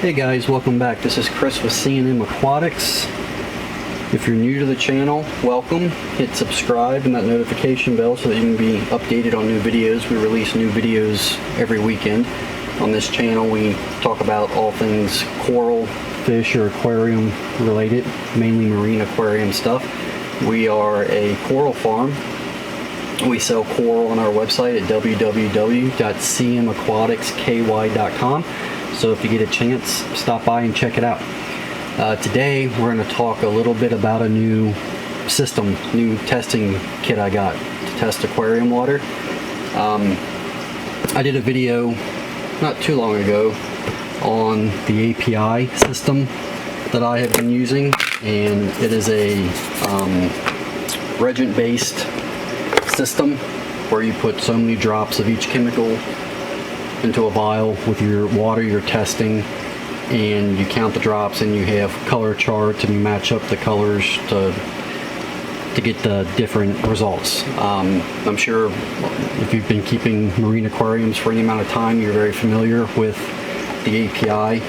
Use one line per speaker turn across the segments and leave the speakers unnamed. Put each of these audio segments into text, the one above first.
Hey guys, welcome back. This is Chris with C&M Aquatics. If you're new to the channel, welcome. Hit subscribe and that notification bell so that you can be updated on new videos. We release new videos every weekend. On this channel we talk about all things coral, fish, or aquarium related, mainly marine aquarium stuff. We are a coral farm. We sell coral on our website at www.cmaquaticsky.com. So if you get a chance, stop by and check it out. Today we're going to talk a little bit about a new system, new testing kit I got to test aquarium water. I did a video not too long ago on the API system that I have been using, and it is a reagent-based system where you put so many drops of each chemical into a vial with your water you're testing, and you count the drops and you have color charts and you match up the colors to get the different results. I'm sure if you've been keeping marine aquariums for any amount of time, you're very familiar with the API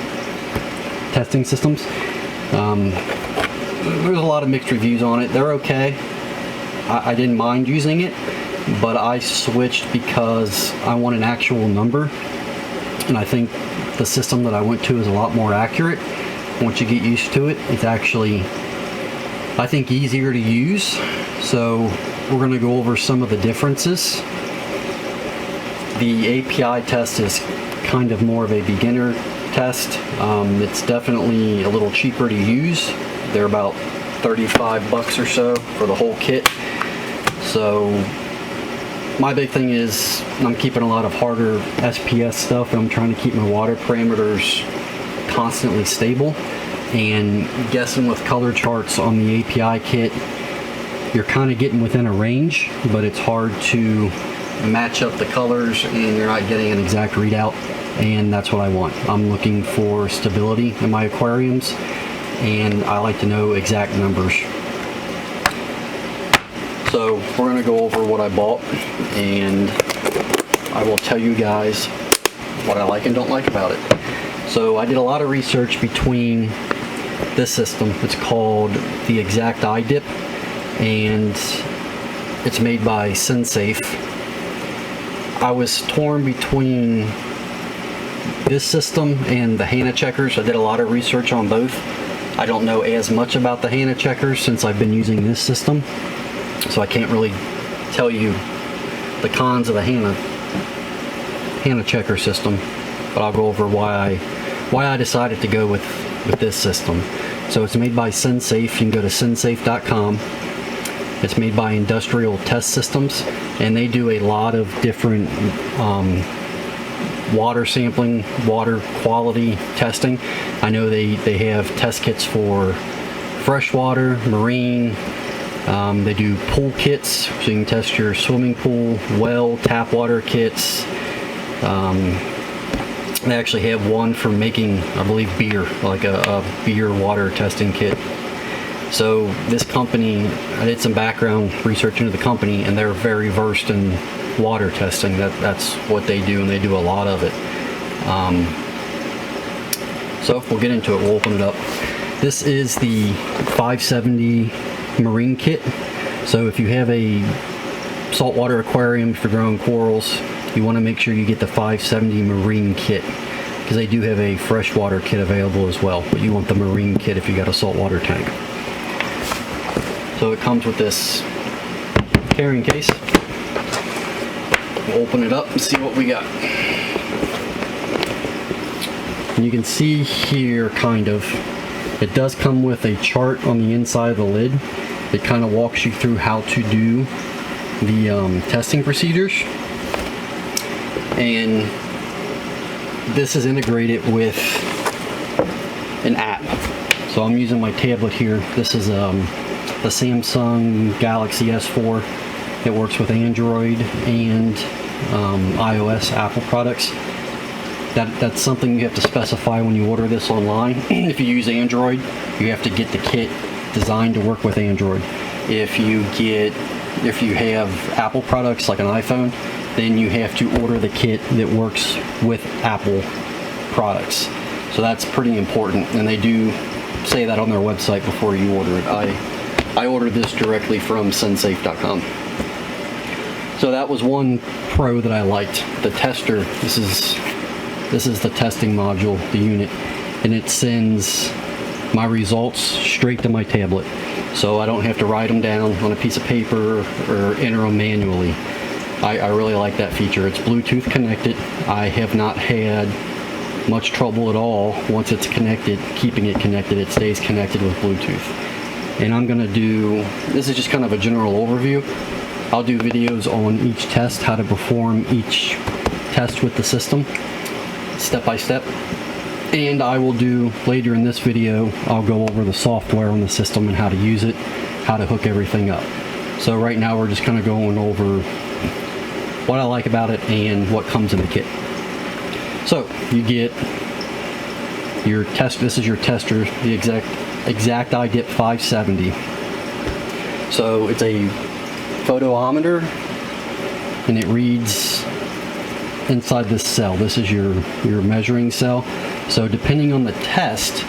testing systems. There's a lot of mixed reviews on it. They're okay. I didn't mind using it, but I switched because I want an actual number, and I think the system that I went to is a lot more accurate. Once you get used to it, it's actually, I think, easier to use. So we're going to go over some of the differences. The API test is kind of more of a beginner test. It's definitely a little cheaper to use. They're about $35 or so for the whole kit. So my big thing is I'm keeping a lot of harder SPS stuff, and I'm trying to keep my water parameters constantly stable. And guessing with color charts on the API kit, you're kind of getting within a range, but it's hard to match up the colors and you're not getting an exact readout, and that's what I want. I'm looking for stability in my aquariums, and I like to know exact numbers. So we're going to go over what I bought, and I will tell you guys what I like and don't like about it. So I did a lot of research between this system. It's called the Exact idip, and it's made by SenSafe. I was torn between this system and the Hannah checkers. I did a lot of research on both. I don't know as much about the Hannah checkers since I've been using this system, so I can't really tell you the cons of the Hannah checker system, but I'll go over why I decided to go with this system. So it's made by SenSafe. You can go to sensafe.com. It's made by Industrial Test Systems, and they do a lot of different water sampling, water quality testing. I know they have test kits for freshwater, marine. They do pool kits, so you can test your swimming pool, well, tap water kits. They actually have one for making, I believe, beer, like a beer water testing kit. So this company, I did some background research into the company, and they're very versed in water testing. That's what they do, and they do a lot of it. So we'll get into it. We'll open it up. This is the 570 marine kit. So if you have a saltwater aquarium for growing corals, you want to make sure you get the 570 marine kit, because they do have a freshwater kit available as well, but you want the marine kit if you got a saltwater tank. So it comes with this carrying case. We'll open it up and see what we got. And you can see here, kind of, it does come with a chart on the inside of the lid. It kind of walks you through how to do the testing procedures. And this is integrated with an app. So I'm using my tablet here. This is the Samsung Galaxy S4. It works with Android and iOS, Apple products. That's something you have to specify when you order this online. If you use Android, you have to get the kit designed to work with Android. If you have Apple products like an iPhone, then you have to order the kit that works with Apple products. So that's pretty important, and they do say that on their website before you order it. I ordered this directly from sensafe.com. So that was one pro that I liked. The tester, this is the testing module, the unit, and it sends my results straight to my tablet. So I don't have to write them down on a piece of paper or enter them manually. I really like that feature. It's Bluetooth connected. I have not had much trouble at all once it's connected, keeping it connected. It stays connected with Bluetooth. And I'm gonna do, this is just kind of a general overview. I'll do videos on each test, how to perform each test with the system, step by step. And I will do, later in this video, I'll go over the software on the system and how to use it, how to hook everything up. So right now we're just kind of going over what I like about it and what comes in the kit. So you get your test, this is your tester, the exact idip 570. So it's a photometer, and it reads inside this cell. This is your measuring cell. So depending on the test,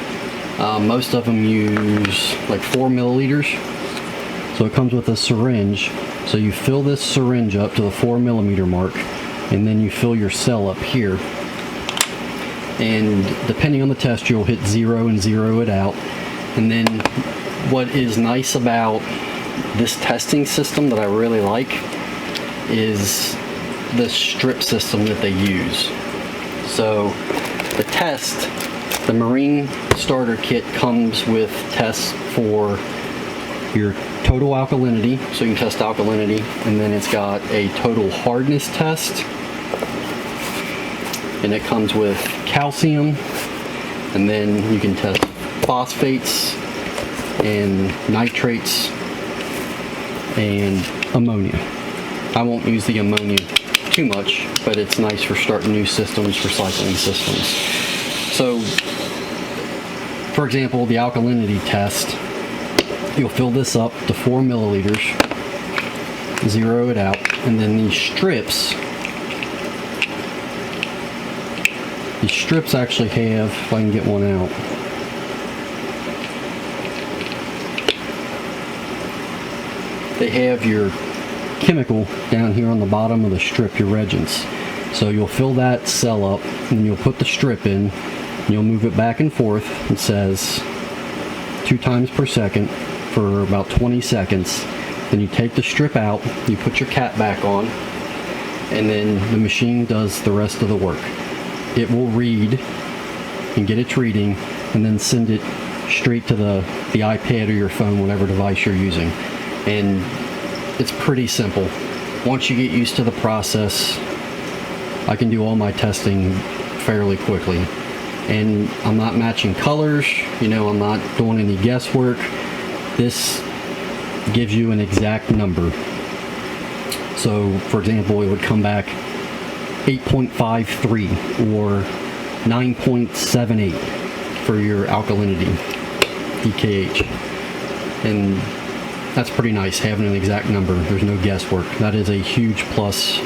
most of them use like 4 milliliters. So it comes with a syringe. So you fill this syringe up to the 4 millimeter mark, and then you fill your cell up here. And depending on the test, you'll hit 0 and 0 it out. And then what is nice about this testing system that I really like is the strip system that they use. So the test, the Marine starter kit comes with tests for your total alkalinity, so you can test alkalinity, and then it's got a total hardness test, and it comes with calcium, and then you can test phosphates and nitrates and ammonia. I won't use the ammonia too much, but it's nice for starting new systems, recycling systems. So, for example, the alkalinity test, you'll fill this up to 4 milliliters, 0 it out, and then these strips actually have, if I can get one out, they have your chemical down here on the bottom of the strip, your reagents. So you'll fill that cell up, and you'll put the strip in, and you'll move it back and forth. It says 2 times per second for about 20 seconds. Then you take the strip out, you put your cap back on, and then the machine does the rest of the work. It will read and get its reading, and then send it straight to the iPad or your phone, whatever device you're using. And it's pretty simple. Once you get used to the process, I can do all my testing fairly quickly. And I'm not matching colors, you know, I'm not doing any guesswork. This gives you an exact number. So, for example, it would come back 8.53 or 9.78 for your alkalinity, DKH. And that's pretty nice, having an exact number. There's no guesswork. That is a huge plus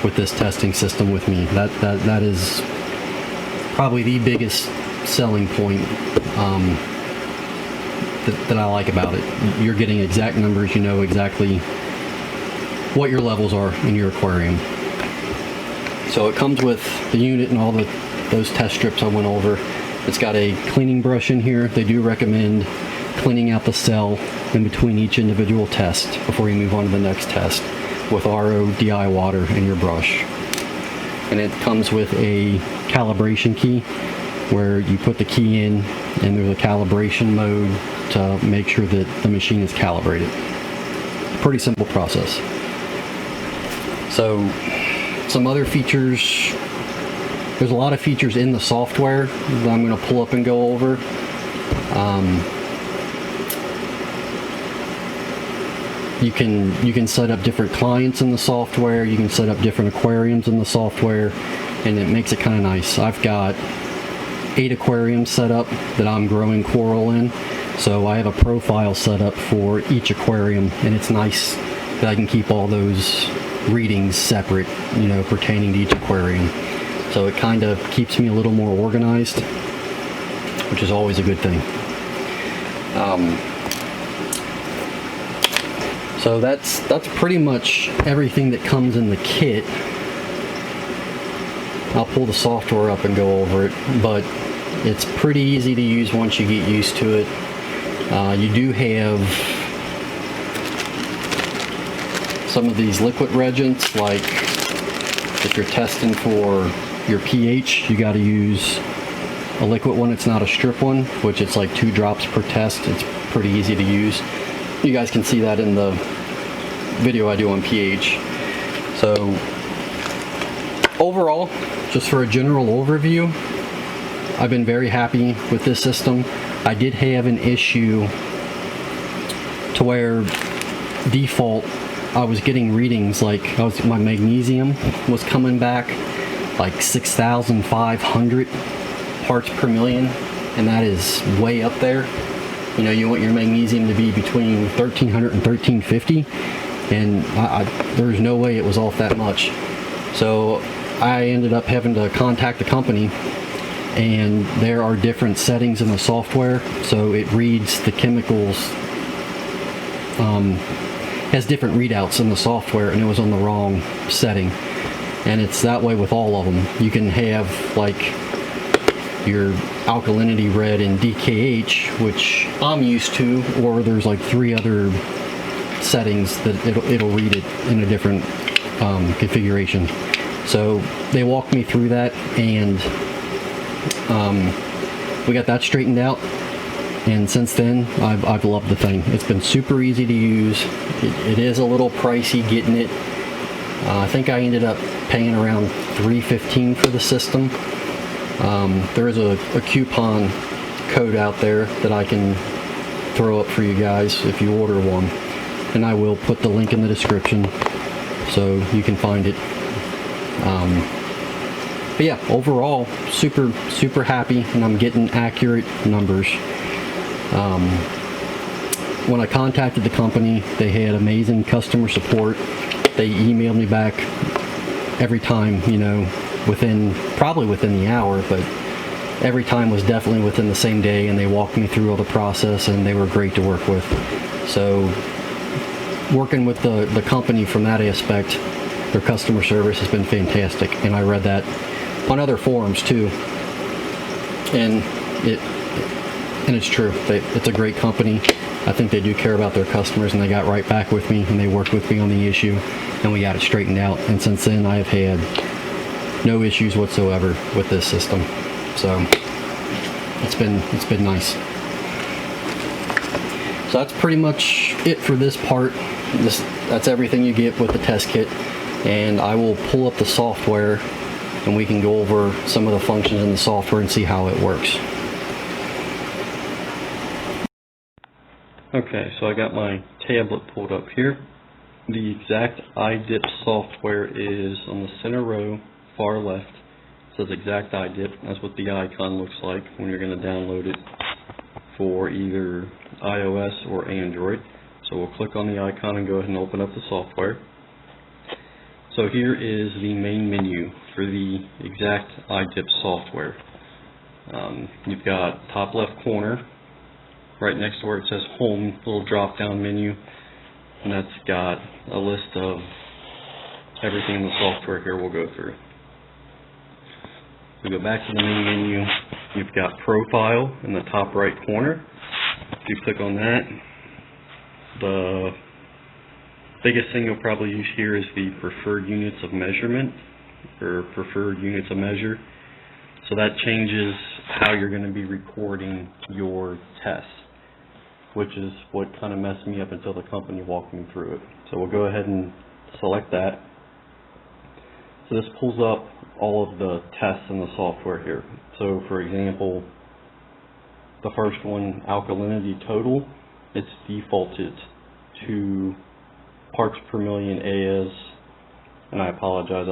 with this testing system with me. That is probably the biggest selling point that I like about it. You're getting exact numbers. You know exactly what your levels are in your aquarium. So it comes with the unit and all those test strips I went over. It's got a cleaning brush in here. They do recommend cleaning out the cell in between each individual test before you move on to the next test with RO DI water in your brush. And it comes with a calibration key where you put the key in, and there's a calibration mode to make sure that the machine is calibrated. Pretty simple process. So some other features, there's a lot of features in the software that I'm going to pull up and go over. You can set up different clients in the software. You can set up different aquariums in the software, and it makes it kind of nice. I've got 8 aquariums set up that I'm growing coral in, so I have a profile set up for each aquarium, and it's nice that I can keep all those readings separate, you know, pertaining to each aquarium. So it kind of keeps me a little more organized. which is always a good thing. So that's pretty much everything that comes in the kit. I'll pull the software up and go over it, but it's pretty easy to use once you get used to it. You do have some of these liquid reagents, like if you're testing for your pH, you got to use a liquid one. It's not a strip one, which it's like 2 drops per test. It's pretty easy to use. You guys can see that in the video I do on pH. So overall, just for a general overview, I've been very happy with this system. I did have an issue to where default I was getting readings like my magnesium was coming back like 6,500 parts per million, and that is way up there. You know, you want your magnesium to be between 1,300 and 1,350, and there's no way it was off that much. So I ended up having to contact the company, and there are different settings in the software, so it reads the chemicals, has different readouts in the software, and it was on the wrong setting. And it's that way with all of them. You can have like your alkalinity read in DKH, which I'm used to, or there's like 3 other settings that it'll read it in a different configuration. So they walked me through that, and we got that straightened out. And since then, I've loved the thing. It's been super easy to use. It is a little pricey getting it. I think I ended up paying around $315 for the system. There is a coupon code out there that I can throw up for you guys if you order one, and I will put the link in the description so you can find it. But yeah, overall, super happy, and I'm getting accurate numbers. When I contacted the company, they had amazing customer support. They emailed me back every time, you know, probably within the hour, but every time was definitely within the same day, and they walked me through all the process, and they were great to work with. So working with the company from that aspect, their customer service has been fantastic, and I read that on other forums too, and it's true. It's a great company. I think they do care about their customers, and they got right back with me, and they worked with me on the issue, and we got it straightened out. And since then, I have had no issues whatsoever with this system. So it's been nice. So that's pretty much it for this part. That's everything you get with the test kit, and I will pull up the software, and we can go over some of the functions in the software and see how it works. Okay, so I got my tablet pulled up here. The exact idip software is on the center row, far left. It says exact idip. That's what the icon looks like when you're going to download it for either iOS or Android. So we'll click on the icon and go ahead and open up the software. So here is the main menu for the exact idip software. You've got top left corner, right next to where it says home, little drop down menu, and that's got a list of everything in the software here we'll go through. We go back to the main menu. You've got profile in the top right corner. If you click on that, the biggest thing you'll probably use here is the preferred units of measurement, or preferred units of measure. So that changes how you're going to be recording your tests, which is what kind of messed me up until the company walked me through it. So we'll go ahead and select that. So this pulls up all of the tests in the software here. So for example, the first one, alkalinity total, it's defaulted to parts per million AS, and I apologize,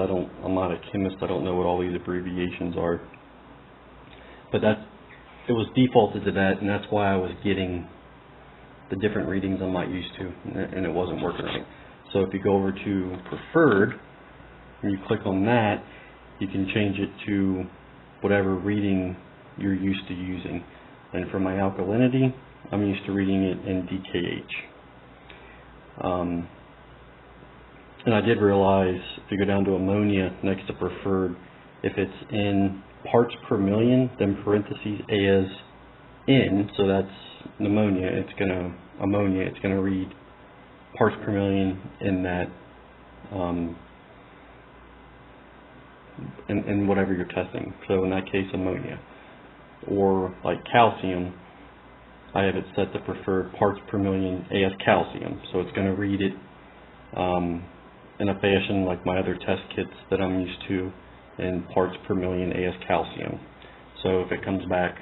I'm not a chemist, I don't know what all these abbreviations are. But it was defaulted to that, and that's why I was getting the different readings I'm not used to, and it wasn't working right. So if you go over to preferred, and you click on that, you can change it to whatever reading you're used to using. And for my alkalinity, I'm used to reading it in DKH. And I did realize if you go down to ammonia next to preferred, if it's in parts per million, then parentheses as in, so that's ammonia, it's gonna read parts per million in that in whatever you're testing. So in that case, ammonia. Or like calcium, I have it set to preferred parts per million as calcium, so it's going to read it in a fashion like my other test kits that I'm used to, in parts per million as calcium. So if it comes back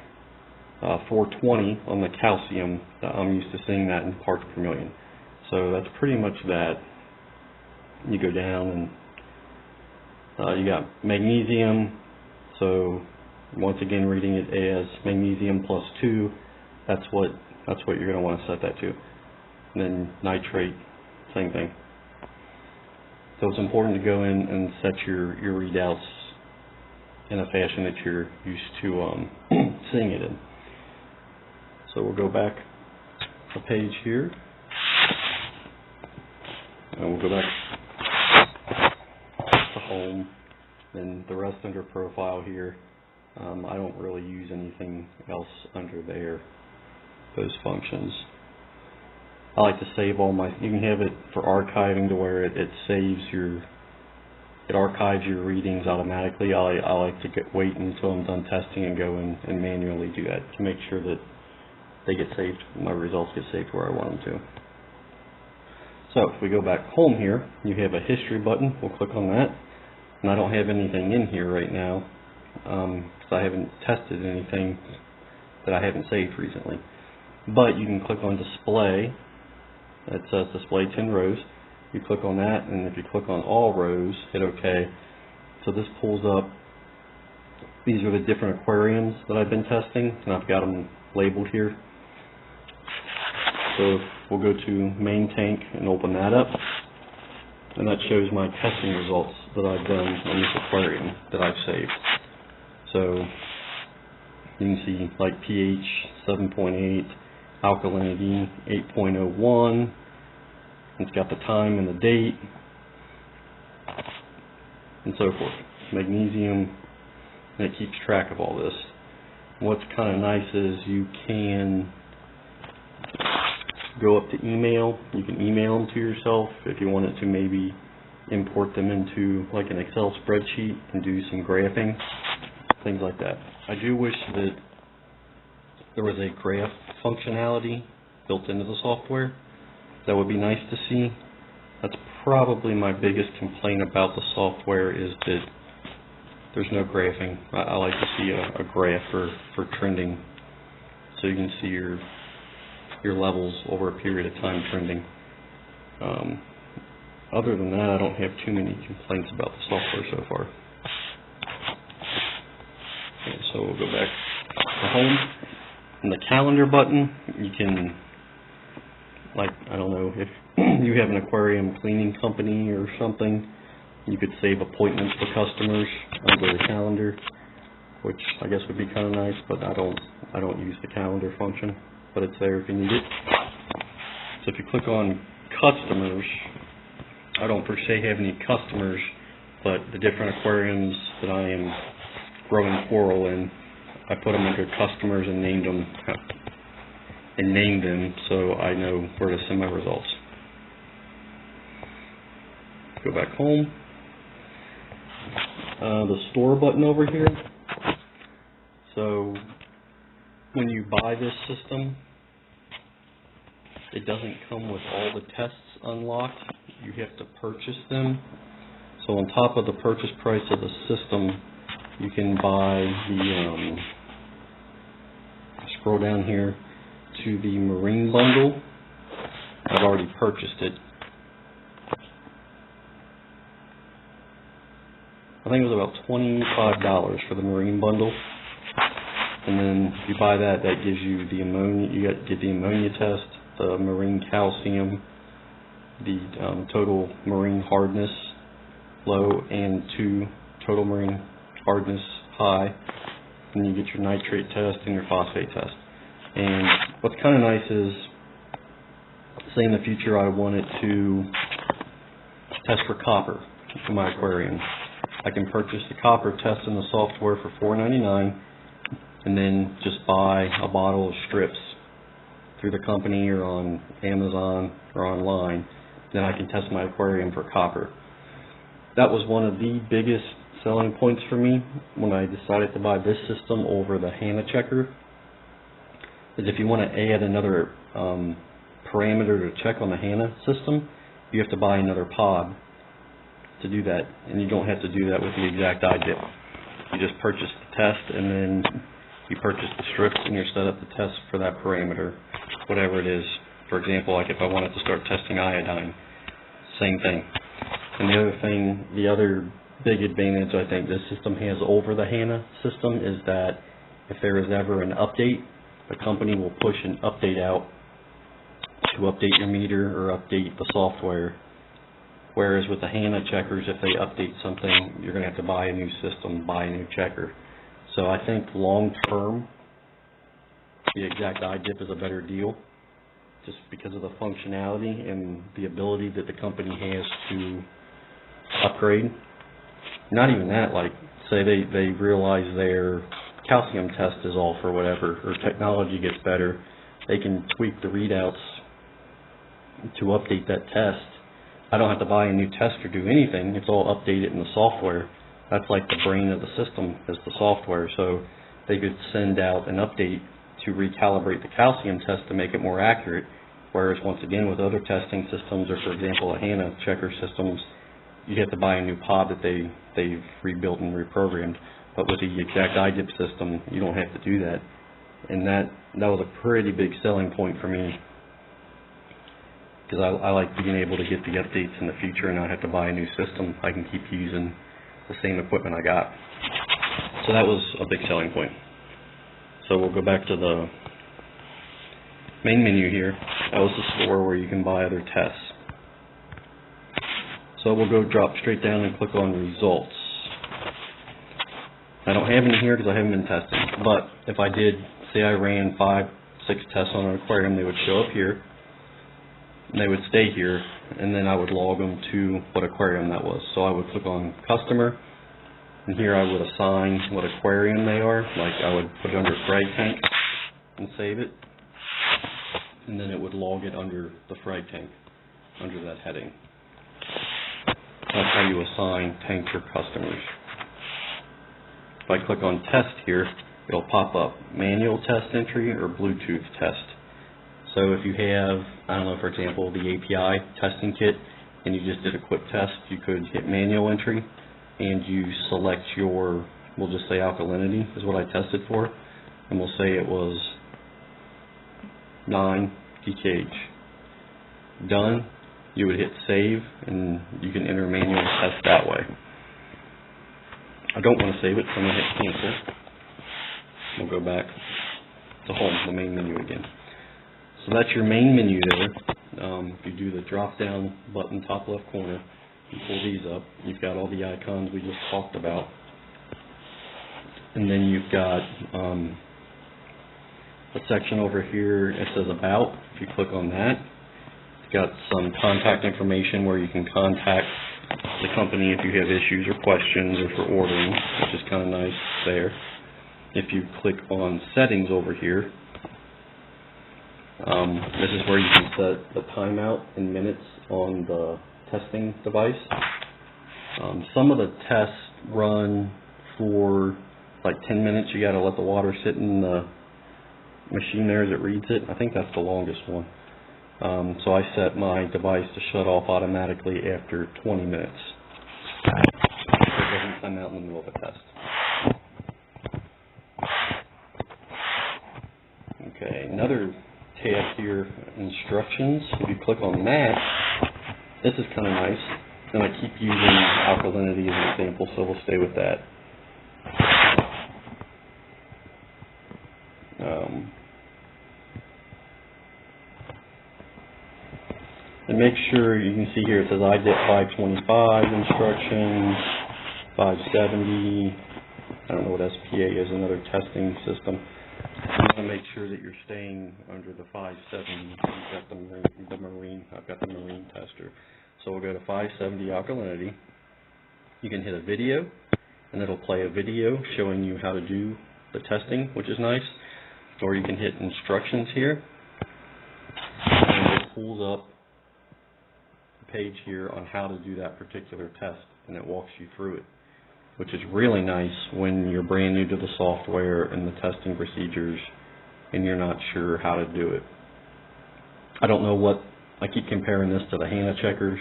420 on the calcium, I'm used to seeing that in parts per million. So that's pretty much that. You go down and you got magnesium, so once again reading it as magnesium plus 2, that's what you're going to want to set that to. And then nitrate, same thing. So it's important to go in and set your readouts in a fashion that you're used to seeing it in. So we'll go back a page here, and we'll go back to home, and the rest under profile here. I don't really use anything else under there, those functions. I like to save all my, you can have it for archiving to where it archives your readings automatically. I like to wait until I'm done testing and go in and manually do that to make sure that they get saved, my results get saved where I want them to. So if we go back home here, you have a history button. We'll click on that. And I don't have anything in here right now because I haven't tested anything that I haven't saved recently. But you can click on display. It says display 10 rows. You click on that, and if you click on all rows, hit OK. So this pulls up, these are the different aquariums that I've been testing, and I've got them labeled here. So we'll go to main tank and open that up, and that shows my testing results that I've done on this aquarium that I've saved. So you can see like pH 7.8, alkalinity 8.01, it's got the time and the date, and so forth. Magnesium, and it keeps track of all this. What's kind of nice is you can go up to email. You can email them to yourself if you wanted to maybe import them into like an Excel spreadsheet and do some graphing, things like that. I do wish that there was a graph functionality built into the software. That would be nice to see. That's probably my biggest complaint about the software, is that there's no graphing. I like to see a graph for trending, so you can see your levels over a period of time trending. Other than that, I don't have too many complaints about the software so far. Okay, so we'll go back to home. And the calendar button, you can, like, I don't know, if you have an aquarium cleaning company or something, you could save appointments for customers under the calendar, which I guess would be kind of nice, but I don't use the calendar function, but it's there if you need it. So if you click on customers, I don't per se have any customers, but the different aquariums that I am growing coral in, I put them under customers and named them so I know where to send my results. Go back home. The store button over here. So when you buy this system, it doesn't come with all the tests unlocked. You have to purchase them. So on top of the purchase price of the system, you can buy the, scroll down here to the marine bundle. I've already purchased it. I think it was about $25 for the marine bundle. And then if you buy that, that gives you the ammonia, get the ammonia test, the marine calcium, the total marine hardness low, and 2 total marine hardness high, and you get your nitrate test and your phosphate test. And what's kind of nice is, say in the future I wanted to test for copper for my aquarium. I can purchase the copper test in the software for $4.99 and then just buy a bottle of strips through the company or on Amazon or online. Then I can test my aquarium for copper. That was one of the biggest selling points for me when I decided to buy this system over the HANA checker, is if you want to add another parameter to check on the HANA system, you have to buy another pod to do that, and you don't have to do that with the exact idip. You just purchase the test, and then you purchase the strips, and you're set up to test for that parameter, whatever it is. For example, like if I wanted to start testing iodine, same thing. And the other big advantage I think this system has over the HANA system is that if there is ever an update, the company will push an update out to update your meter or update the software. Whereas with the HANA checkers, if they update something, you're going to have to buy a new system, buy a new checker. So I think long term, the exact idip is a better deal, just because of the functionality and the ability that the company has to upgrade. Not even that, like say they realize their calcium test is off or whatever, or technology gets better, they can tweak the readouts to update that test. I don't have to buy a new test or do anything. It's all updated in the software. That's like the brain of the system is the software. So they could send out an update to recalibrate the calcium test to make it more accurate. Whereas once again with other testing systems, or for example a HANA checker systems, you have to buy a new pod that they've rebuilt and reprogrammed. But with the exact idip system, you don't have to do that. And that was a pretty big selling point for me, because I like being able to get the updates in the future and not have to buy a new system. I can keep using the same equipment I got. So that was a big selling point. So we'll go back to the main menu here. That was the store where you can buy other tests. So we'll go drop straight down and click on results. I don't have any here because I haven't been testing, but if I did, say I ran 5-6 tests on an aquarium, they would show up here, and they would stay here, and then I would log them to what aquarium that was. So I would click on customer, and here I would assign what aquarium they are. Like I would put it under frag tank and save it, and then it would log it under the frag tank, under that heading. That's how you assign tanks or customers. If I click on test here, it'll pop up manual test entry or Bluetooth test. So if you have, I don't know, for example, the API testing kit, and you just did a quick test, you could hit manual entry, and you select your, we'll just say alkalinity is what I tested for, and we'll say it was 9 pKh. Done. You would hit save, and you can enter manual test that way. I don't want to save it, so I'm going to hit cancel. We'll go back to home, the main menu again. So that's your main menu there. If you do the drop down button top left corner, you pull these up, you've got all the icons we just talked about. And then you've got a section over here, it says about. If you click on that, it's got some contact information where you can contact the company if you have issues or questions or for ordering, which is kind of nice there. If you click on settings over here, this is where you can set the timeout in minutes on the testing device. Some of the tests run for like 10 minutes. You got to let the water sit in the machine there as it reads it. I think that's the longest one. So I set my device to shut off automatically after 20 minutes. So it doesn't time out in the middle of a test. Okay, another tab here, instructions. If you click on that, this is kind of nice. And I keep using alkalinity as an example, so we'll stay with that. And make sure you can see here it says idip 525 instructions, 570. I don't know what SPA is, another testing system. want to make sure that you're staying under the 570. You've got the marine. I've got the marine tester. So we'll go to 570 alkalinity. You can hit a video, and it'll play a video showing you how to do the testing, which is nice. Or you can hit instructions here, and it pulls up a page here on how to do that particular test, and it walks you through it, which is really nice when you're brand new to the software and the testing procedures and you're not sure how to do it. I don't know what, I keep comparing this to the HANA checkers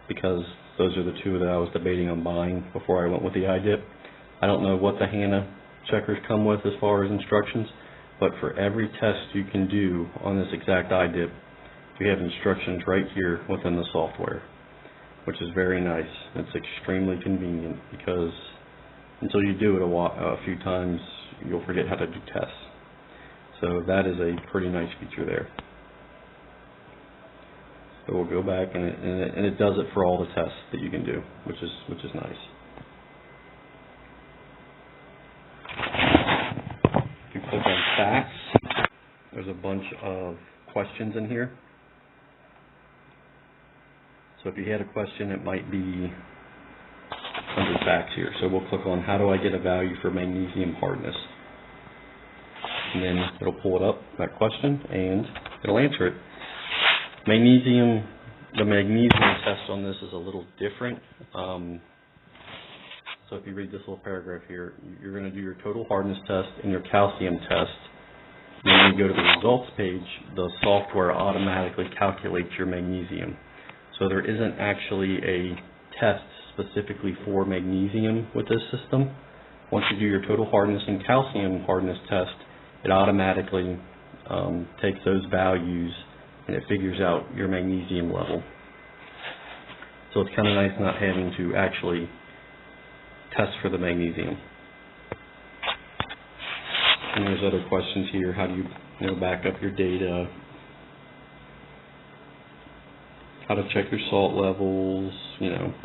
because those are the two that I was debating on buying before I went with the idip. I don't know what the HANA checkers come with as far as instructions, but for every test you can do on this exact idip, you have instructions right here within the software, which is very nice. It's extremely convenient because until you do it a few times, you'll forget how to do tests. So that is a pretty nice feature there. So we'll go back and it does it for all the tests that you can do, which is nice. If you click on facts, there's a bunch of questions in here. So if you had a question, it might be under facts here. So we'll click on how do I get a value for magnesium hardness? And then it'll pull it up, that question, and it'll answer it. Magnesium, the magnesium test on this is a little different. So if you read this little paragraph here, you're going to do your total hardness test and your calcium test. Then when you go to the results page, the software automatically calculates your magnesium. So there isn't actually a test specifically for magnesium with this system. Once you do your total hardness and calcium hardness test, it automatically takes those values and it figures out your magnesium level. So it's kind of nice not having to actually test for the magnesium. And there's other questions here. How do you back up your data? How to check your salt levels,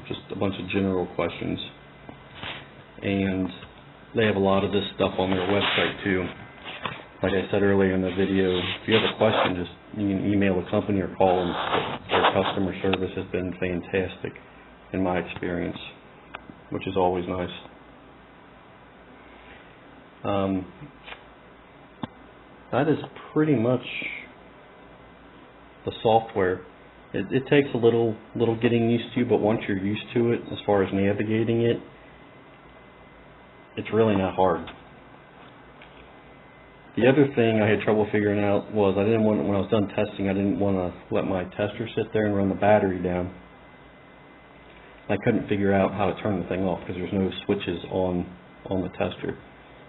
just a bunch of general questions. And they have a lot of this stuff on their website too. Like I said earlier in the video, if you have a question, you can email the company or call them. Their customer service has been fantastic in my experience, which is always nice. That is pretty much the software. It takes a little getting used to, but once you're used to it, as far as navigating it, it's really not hard. The other thing I had trouble figuring out was when I was done testing, I didn't want to let my tester sit there and run the battery down. I couldn't figure out how to turn the thing off because there's no switches on the tester.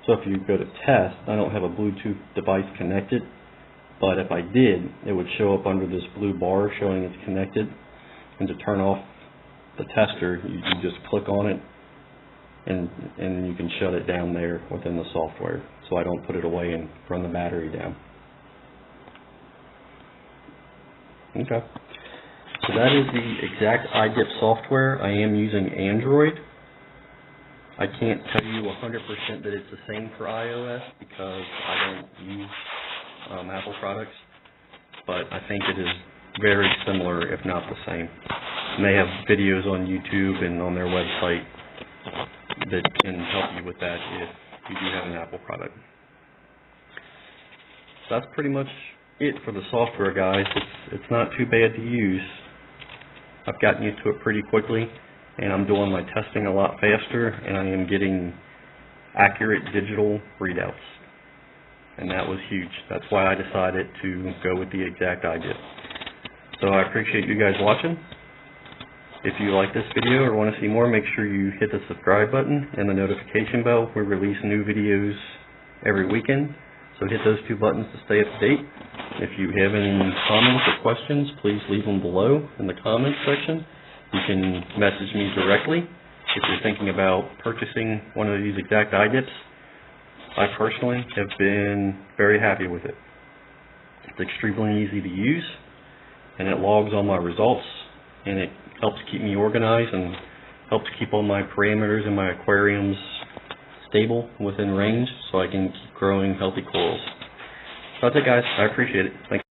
So if you go to test, I don't have a Bluetooth device connected, but if I did, it would show up under this blue bar showing it's connected. And to turn off the tester, you just click on it and you can shut it down there within the software. So I don't put it away and run the battery down. Okay. So that is the exact idip software. I am using Android. I can't tell you 100% that it's the same for iOS because I don't use Apple products, but I think it is very similar, if not the same. And they have videos on YouTube and on their website that can help you with that if you do have an Apple product. So that's pretty much it for the software, guys. It's not too bad to use. I've gotten used to it pretty quickly, and I'm doing my testing a lot faster, and I am getting accurate digital readouts. And that was huge. That's why I decided to go with the exact idip. So I appreciate you guys watching. If you like this video or want to see more, make sure you hit the subscribe button and the notification bell. We release new videos every weekend, so hit those two buttons to stay up to date. If you have any comments or questions, please leave them below in the comments section. You can message me directly if you're thinking about purchasing one of these exact idips. I personally have been very happy with it. It's extremely easy to use, and it logs all my results, and it helps keep me organized and helps keep all my parameters in my aquariums stable within range so I can keep growing healthy corals.
That's it, guys. I appreciate it. Thanks.